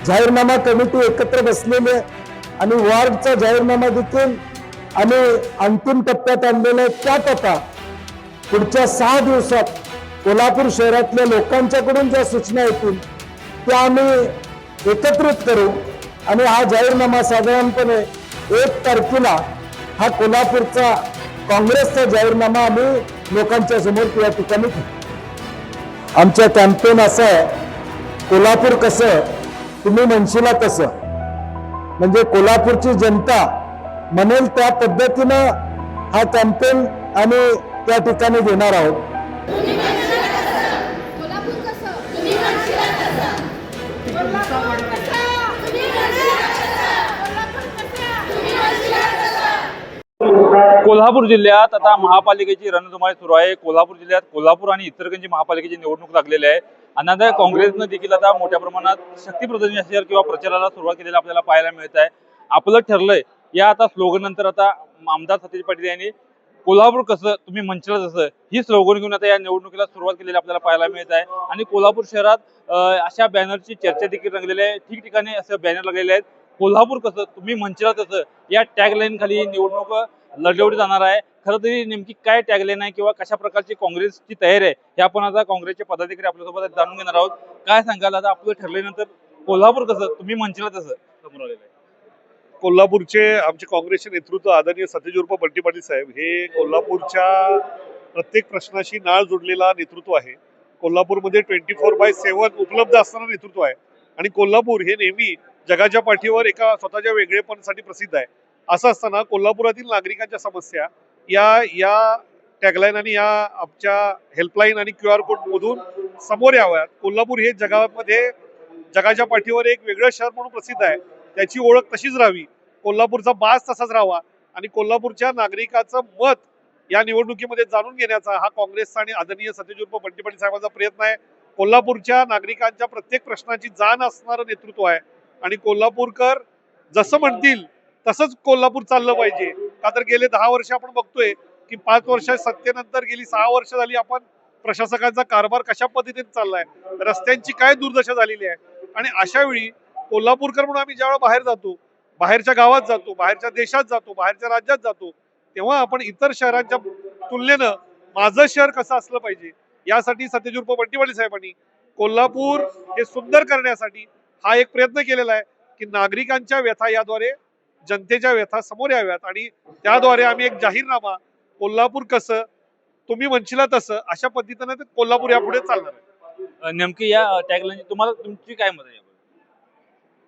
जाहीरनामा कमिटी एकत्र बसलेली आहे आणि वॉर्डचा जाहीरनामा देखील आम्ही अंतिम टप्प्यात आणलेला आहे। त्यात आता पुढच्या 6 दिवसात कोल्हापूर शहरातल्या लोकांच्याकडून ज्या सूचना येतील त्या आम्ही एकत्रित करू आणि हा जाहीरनामा साधारणपणे 1 तारखेला हा कोल्हापूरचा काँग्रेसचा जाहीरनामा आम्ही लोकांच्या समोर या ठिकाणी ठेवू। आमच्या कॅम्पेन असं आहे, कोल्हापूर कसं तुम्ही म्हणशीला तसं, म्हणजे कोल्हापूरची जनता म्हणेल त्या पद्धतीनं हा कॅम्पेन आम्ही त्या ठिकाणी घेणार आहोत। कोल्हापूर जिल्ह्यात आता महापालिकेची रणधुमाळी सुरू आहे। कोल्हापूर जिल्ह्यात कोल्हापूर आणि इचलकरंजी महापालिकेची निवडणूक लागलेली आहे आणि आता काँग्रेसनं देखील आता मोठ्या प्रमाणात शक्ती प्रदर्शन किंवा प्रचाराला सुरुवात केलेली आपल्याला पाहायला मिळत आहे। आपलं ठरलंय या आता स्लोगन नंतर आता आमदार सतीश पाटील यांनी कोल्हापूर कसं तुम्ही म्हणशील तसं ही स्लोगन घेऊन आता या निवडणुकीला सुरुवात केलेली आपल्याला पाहायला मिळत आहे आणि कोल्हापूर शहरात अशा बॅनरची चर्चा देखील रंगलेली आहे। ठिकठिकाणी असे बॅनर लागलेले आहेत, कोल्हापूर कसं तुम्ही म्हणशील तसं या टॅगलाईन खाली निवडणूक लढवली जाणार आहे। खरं तरी नेमकी काय टॅगलाईन आहे किंवा कशा प्रकारची काँग्रेसची तयारी आहे हे आपण आता काँग्रेसचे पदाधिकारी आपल्यासोबत जाणून घेणार आहोत। काय सांगाल आता आपलं ठरल्यानंतर कोल्हापूर कसं तुम्ही म्हणशील तसं समोर आलेलं आहे? कोल्हापूरचे आमचे काँग्रेसचे नेतृत्व आदरणीय सतीश उर्फ बंटी पाटील साहेब हे कोल्हापूरच्या प्रत्येक प्रश्नाशी नाळ जोडलेला नेतृत्व आहे। कोल्हापूरमध्ये 24/7 उपलब्ध असणारं नेतृत्व आहे आणि कोल्हापूर हे नेहमी जगाच्या पाठीवर एका स्वतःच्या वेगळेपणासाठी प्रसिद्ध आहे। असं असताना कोल्हापुरातील नागरिकांच्या समस्या या टॅगलाईन आणि या आमच्या हेल्पलाईन आणि QR कोड मधून समोर याव्यात। कोल्हापूर हे जगाच्या पाठीवर एक वेगळं शहर म्हणून प्रसिद्ध आहे, त्याची ओळख तशीच राहावी, कोल्हापूरचा बाज तसाच राहावा आणि कोल्हापूरच्या नागरिकाचं मत या निवडणुकीमध्ये जाणून घेण्याचा हा काँग्रेसचा आणि आदरणीय सतीश उर्फ बंटी पाटील साहेबांचा प्रयत्न आहे। कोल्हापूरच्या नागरिकांच्या प्रत्येक प्रश्नाची जाण असणारं नेतृत्व आहे आणि कोल्हापूरकर जसं म्हणतील तसंच कोल्हापूर चाललं पाहिजे। का तर गेले 10 वर्ष आपण बघतोय की 5 वर्ष सत्तेनंतर गेली 6 वर्ष झाली आपण प्रशासकांचा कारभार कशा पद्धतीने चाललाय, रस्त्यांची काय दुर्दशा झालेली आहे आणि अशा वेळी कोल्हापूरकर म्हणून आम्ही ज्यावेळेला बाहेर जातो, बाहेरच्या गावात जातो, बाहेरच्या देशात जातो, बाहेरच्या राज्यात जातो, तेव्हा आपण इतर शहरांच्या तुलनेनं माझं शहर कसं असलं पाहिजे यासाठी सतीश उर्फ बंटी पाटील साहेबांनी कोल्हापूर हे सुंदर करण्यासाठी हा एक प्रयत्न केलेला आहे की नागरिकांच्या व्यथा याद्वारे जनतेच्या व्यथा समोर याव्यात आणि त्याद्वारे आम्ही एक जाहीरनामा कोल्हापूर कसं तुम्ही म्हणशील तसं अशा पद्धतीने कोल्हापूर यापुढे चालणार आहे। नेमकी या टॅगलाईन तुम्हाला तुमची काय मत आहे?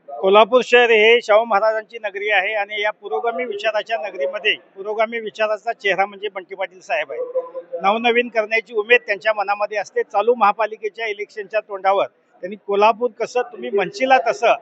कोल्हापूर शहर हे शाहू महाराजांची नगरी आहे आणि या पुरोगामी विचाराच्या नगरीमध्ये पुरोगामी विचाराचा चेहरा म्हणजे बंटी पाटील साहेब आहे। नवनवीन करण्याची उमेद त्यांच्या मनामध्ये असते। चालू महापालिकेच्या इलेक्शनच्या तोंडावर त्यांनी कोल्हापूर कसं तुम्ही म्हणशील तसं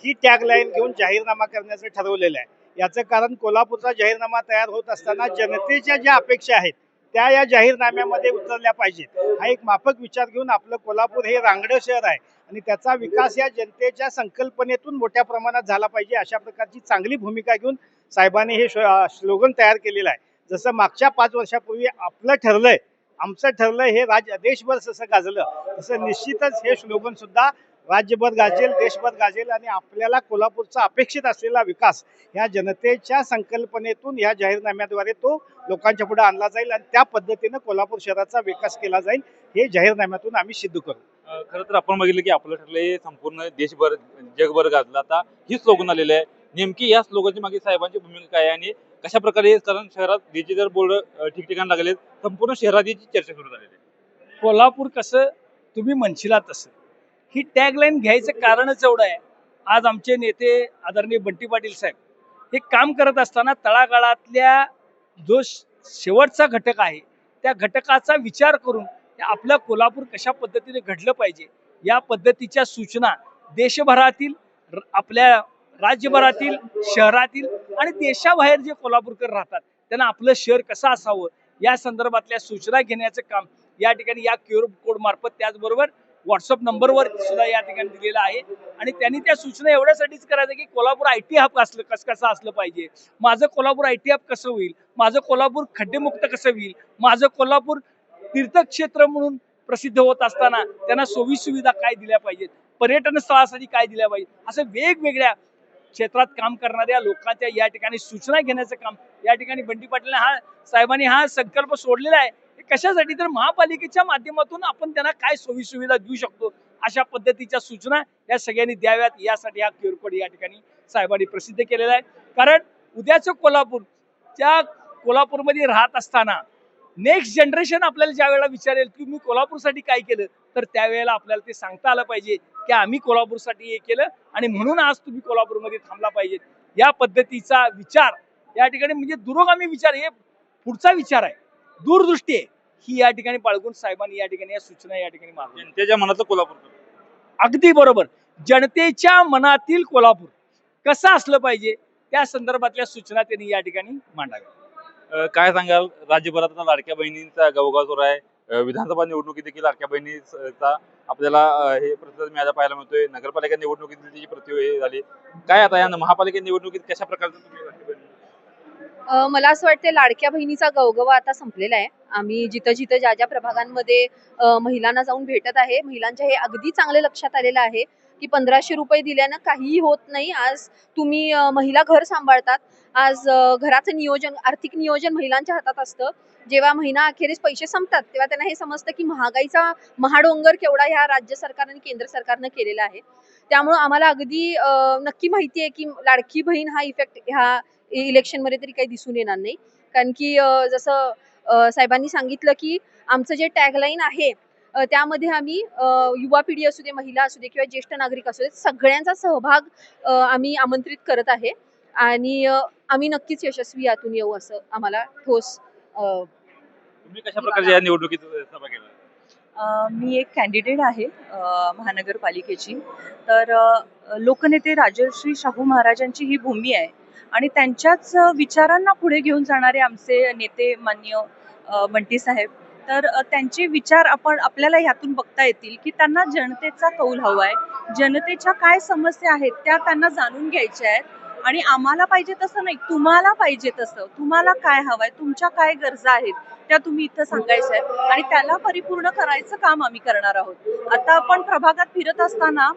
ही टॅगलाईन घेऊन जाहीरनामा करण्याचं ठरवलेलं आहे। याचं कारण कोल्हापूरचा जाहीरनामा तयार होत असताना जनतेच्या ज्या अपेक्षा आहेत त्या या जाहीरनाम्यामध्ये उतरल्या पाहिजेत। हा एक माफक विचार घेऊन आपलं कोल्हापूर हे रांगडं शहर आहे आणि त्याचा विकास या जनतेच्या संकल्पनेतून मोठ्या प्रमाणात झाला पाहिजे अशा प्रकारची चांगली भूमिका घेऊन साहेबांनी हे स्लोगन तयार केलेलं आहे। जसं मागच्या 5 वर्षापूर्वी आपलं ठरलंय आमचं ठरलंय हे देशभर जसं गाजलं तसं निश्चितच हे स्लोगन सुद्धा राज्यभर गाजेल, देशभर गाजेल आणि आपल्याला कोल्हापूरचा अपेक्षित असलेला विकास ह्या जनतेच्या संकल्पनेतून या जाहीरनाम्याद्वारे तो लोकांच्या पुढे आणला जाईल आणि त्या पद्धतीनं कोल्हापूर शहराचा विकास केला जाईल हे जाहीरनाम्यातून आम्ही सिद्ध करू। खरं तर आपण बघितलं की आपलं ठरलंय संपूर्ण देशभर जगभर गाजलं, आता ही स्लोगन आलेलं आहे। नेमकी या स्लोगनची मागे साहेबांची भूमिका काय आहे आणि कशा प्रकारे कारण शहरात डिजिटल बोर्ड ठिकठिकाणी लागले, संपूर्ण शहरात याची चर्चा सुरू झालेली आहे। कोल्हापूर कसं तुम्ही म्हणशील तसं ही टॅगलाईन घ्यायचं कारणच एवढं आहे। आज आमचे नेते आदरणीय बंटी पाटील साहेब हे काम करत असताना तळागाळातल्या जो शेवटचा घटक आहे त्या घटकाचा विचार करून आपलं कोल्हापूर कशा पद्धतीने घडलं पाहिजे या पद्धतीच्या सूचना देशभरातील आपल्या राज्यभरातील शहरातील आणि देशाबाहेर जे कोल्हापूरकर राहतात त्यांना आपलं शहर कसं असावं या संदर्भातल्या सूचना घेण्याचं काम या ठिकाणी या QR कोड मार्फत त्याचबरोबर व्हॉट्सअप नंबरवर सुद्धा या ठिकाणी दिलेला आहे आणि त्यांनी त्या सूचना एवढ्यासाठीच करायचं की कोल्हापूर IT हब कसं असलं पाहिजे, माझं कोल्हापूर IT हब कसं होईल, माझं कोल्हापूर खड्डेमुक्त कसं होईल, माझं कोल्हापूर तीर्थक्षेत्र म्हणून प्रसिद्ध होत असताना त्यांना सोयी सुविधा काय दिल्या पाहिजेत, पर्यटन स्थळासाठी काय दिल्या पाहिजे, असं वेगवेगळ्या क्षेत्रात काम करणाऱ्या लोकांच्या या ठिकाणी सूचना घेण्याचं काम या ठिकाणी बंटी पाटील साहेबांनी हा संकल्प सोडलेला आहे. हे कशासाठी, तर महापालिकेच्या माध्यमातून आपण त्यांना काय सोयी सुविधा देऊ शकतो अशा पद्धतीच्या सूचना या सगळ्यांनी द्याव्यात, यासाठी हा QR कोड या ठिकाणी साहेबांनी प्रसिद्ध केलेला आहे. कारण उद्याचं कोल्हापूर, त्या कोल्हापूरमध्ये राहत असताना नेक्स्ट जनरेशन आपल्याला ज्या वेळेला विचारेल की मी कोल्हापूरसाठी काय केलं, तर त्यावेळेला आपल्याला ते सांगता आलं पाहिजे की आम्ही कोल्हापूरसाठी हे केलं आणि म्हणून आज तुम्ही कोल्हापूरमध्ये थांबला पाहिजे. या पद्धतीचा विचार या ठिकाणी म्हणजे दुरोगामी विचार, हे पुढचा विचार आहे, दूरदृष्टी आहे, ही या ठिकाणी बाळगून साहेबांनी या ठिकाणी या सूचना या ठिकाणी मागवल्या. जनतेच्या मनातलं कोल्हापूर. अगदी बरोबर. जनतेच्या मनातील कोल्हापूर कसं असलं पाहिजे त्या संदर्भातल्या सूचना त्यांनी या ठिकाणी मांडाव्या. काय सांगाल, राज्यभरात आता लाडक्या बहिणींचा गवगा सुरू आहे. विधानसभा निवडणुकीत देखील लाडक्या बहिणीचा आपल्याला हे प्रतिसाद मिळायला पाहायला मिळतोय. नगरपालिका निवडणुकीत त्याची प्रति झाली. काय आता या महापालिका निवडणुकीत कशा प्रकारचं तुम्ही लाडक्या बहिणी? मला असं वाटतं लाडक्या बहिणीचा गवगवा आता संपलेला आहे. आम्ही जिथं जिथं ज्या ज्या प्रभागांमध्ये महिलांना जाऊन भेटत आहे, महिलांच्या हे अगदी चांगले लक्षात आलेलं आहे की 1500 रुपये दिल्यानं काहीही होत नाही. आज तुम्ही महिला घर सांभाळतात, आज घराचं नियोजन, आर्थिक नियोजन महिलांच्या हातात असतं. जेव्हा महिना अखेरीस पैसे संपतात तेव्हा त्यांना हे समजतं की महागाईचा महाडोंगर केवढा ह्या राज्य सरकारने आणि केंद्र सरकारनं केलेला आहे. त्यामुळं आम्हाला अगदी नक्की माहिती आहे की लाडकी बहीण हा इफेक्ट ह्या इलेक्शनमध्ये तरी काही दिसून येणार नाही. कारण की जसं साहेबांनी सांगितलं की आमचं जे टॅगलाईन आहे त्यामध्ये आम्ही युवा पिढी असू दे, महिला असू दे किंवा ज्येष्ठ नागरिक असू दे, सगळ्यांचा सहभाग आम्ही आमंत्रित करत आहे आणि आम्ही नक्कीच यशस्वी यातून येऊ असं आम्हाला ठोस. तुम्ही कशा प्रकारच्या या निवडणुकीत सभा केला? मी एक कॅन्डिडेट आहे महानगरपालिकेची. तर लोकनेते राजर्षी शाहू महाराजांची ही भूमी आहे आणि त्यांच्याच विचारांना पुढे घेऊन जाणारे आमचे नेते माननीय बंटी साहेब. तर त्यांचे विचार आपल्याला ह्यातून बघता येतील की त्यांना जनतेचा कौल हवा आहे, जनतेच्या काय समस्या आहेत त्या त्यांना जाणून घ्यायच्या आहेत आणि आम्हाला पाहिजे तसं नाही, तुम्हाला पाहिजे तसं, तुम्हाला काय हवंय, तुमच्या काय गरजा आहेत त्या तुम्ही इथं सांगायच्या आहेत आणि त्याला परिपूर्ण करायचं काम आम्ही करणार आहोत. आता आपण प्रभागात फिरत असताना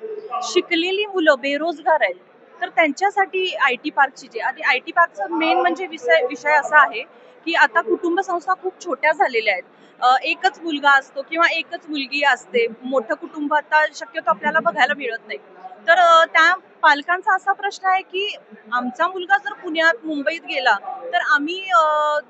शिकलेली मुलं बेरोजगार आहेत, तर त्यांच्यासाठी IT पार्कची जे आधी IT पार्कचा मेन म्हणजे विषय असा आहे की आता कुटुंब संस्था खूप छोट्या झालेल्या आहेत. एकच मुलगा असतो किंवा एकच मुलगी असते. मोठं कुटुंब आता शक्यतो आपल्याला बघायला मिळत नाही. तर त्या पालकांचा असा प्रश्न आहे की आमचा मुलगा जर पुण्यात मुंबईत गेला तर आम्ही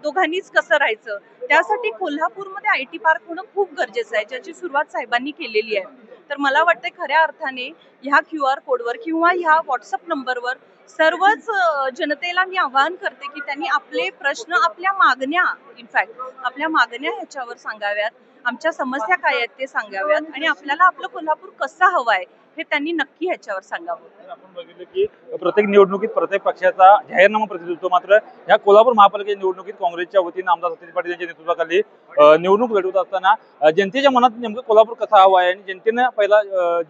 दोघांनीच कसं राहायचं. त्यासाठी कोल्हापूरमध्ये IT पार्क होणं खूप गरजेचं आहे, ज्याची सुरुवात साहेबांनी केलेली आहे. तर मला वाटतं खऱ्या अर्थाने ह्या QR कोडवर किंवा ह्या WhatsApp नंबरवर सर्वच जनतेला मी आवाहन करते की त्यांनी आपले प्रश्न, आपल्या मागण्या, इनफॅक्ट आपल्या मागण्या ह्याच्यावर सांगाव्यात, आमच्या समस्या काय आहेत ते सांगाव्यात आणि आपल्याला आपलं कोल्हापूर कसं हवं आहे हे त्यांनी नक्की ह्याच्यावर सांगावं. आपण बघितलं की प्रत्येक निवडणुकीत प्रत्येक पक्षाचा जाहीरनामा प्रसिद्ध होतो. मात्र या कोल्हापूर महापालिका निवडणुकीत काँग्रेसच्या वतीनं आमदार सतीश पाटील यांच्या नेतृत्वाखाली निवडणूक लढवत असताना जनतेच्या मनात नेमकं कोल्हापूर कसा हवा आहे आणि जनतेनं पहिला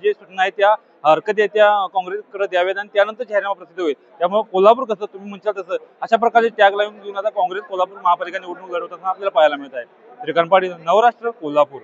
जे सूचना आहेत त्या हरकती आहेत त्या काँग्रेसकडे द्याव्यात आणि त्यानंतर जाहीरनामा प्रसिद्ध होईल. त्यामुळे कोल्हापूर कसं तुम्ही म्हणता तसं अशा प्रकारचे टॅग लावून घेऊन आता काँग्रेस कोल्हापूर महापालिका निवडणूक लढवत असताना आपल्याला पाहायला मिळत आहे. श्रीकांत पाटील, नवराष्ट्र, कोल्हापूर.